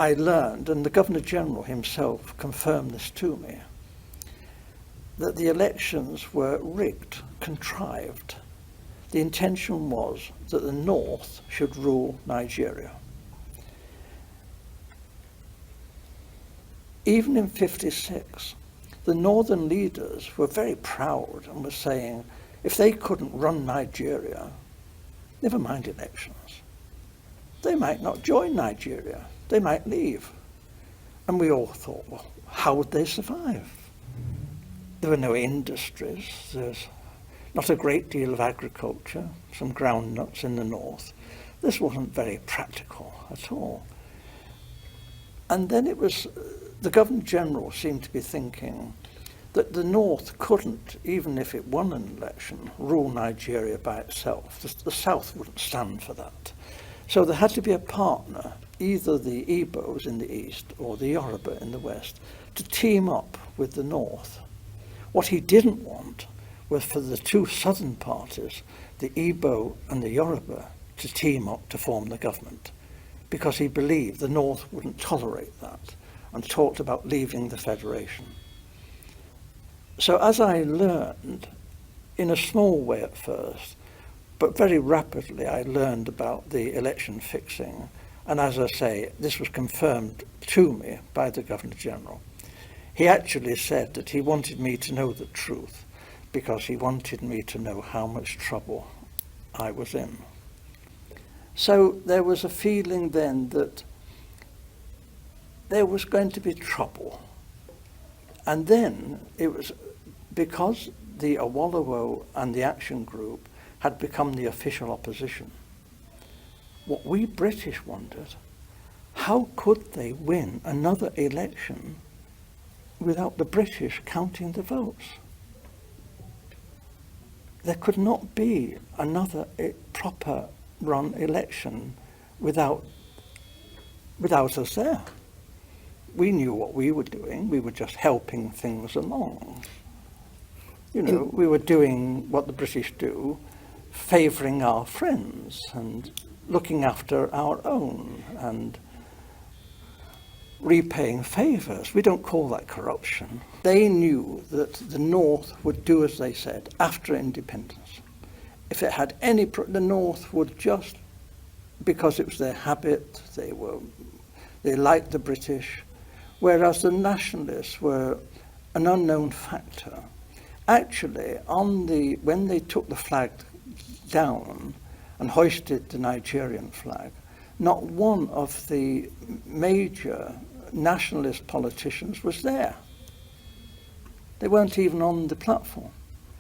I learned, and the Governor-General himself confirmed this to me, that the elections were rigged, contrived. The intention was that the North should rule Nigeria. Even in '56, the Northern leaders were very proud and were saying, if they couldn't run Nigeria, never mind elections. They might not join Nigeria. They might leave. And we all thought, well, how would they survive? There were no industries. There's not a great deal of agriculture, some groundnuts in the north. This wasn't very practical at all. And then it was, the Governor-General seemed to be thinking that the North couldn't, even if it won an election, rule Nigeria by itself. The South wouldn't stand for that. So there had to be a partner, either the Igbos in the east or the Yoruba in the west, to team up with the North. What he didn't want was for the two southern parties, the Igbo and the Yoruba, to team up to form the government, because he believed the North wouldn't tolerate that and talked about leaving the federation. So as I learned, in a small way at first, but very rapidly I learned about the election fixing, and as I say, this was confirmed to me by the Governor-General. He actually said that he wanted me to know the truth because he wanted me to know how much trouble I was in. So there was a feeling then that there was going to be trouble. And then it was because the Awolowo and the Action Group had become the official opposition. What we British wondered, how could they win another election without the British counting the votes? There could not be another proper run election without us there. We knew what we were doing. We were just helping things along. You know, we were doing what the British do, favouring our friends and looking after our own and repaying favours. We don't call that corruption. They knew that the North would do as they said after independence. If it had any, the North would just, because it was their habit, they liked the British, whereas the nationalists were an unknown factor. Actually, when they took the flag down and hoisted the Nigerian flag, not one of the major nationalist politicians was there. They weren't even on the platform.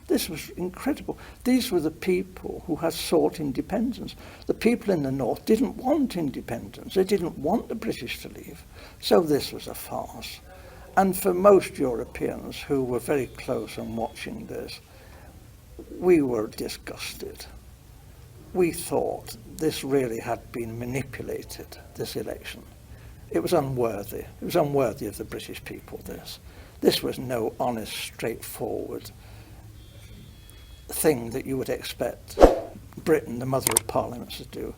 This was incredible. These were the people who had sought independence. The people in the North didn't want independence. They didn't want the British to leave. So this was a farce. And for most Europeans who were very close and watching this, we were disgusted. We thought this really had been manipulated, this election. It was unworthy. It was unworthy of the British people, this. This was no honest, straightforward thing that you would expect Britain, the mother of parliaments, to do.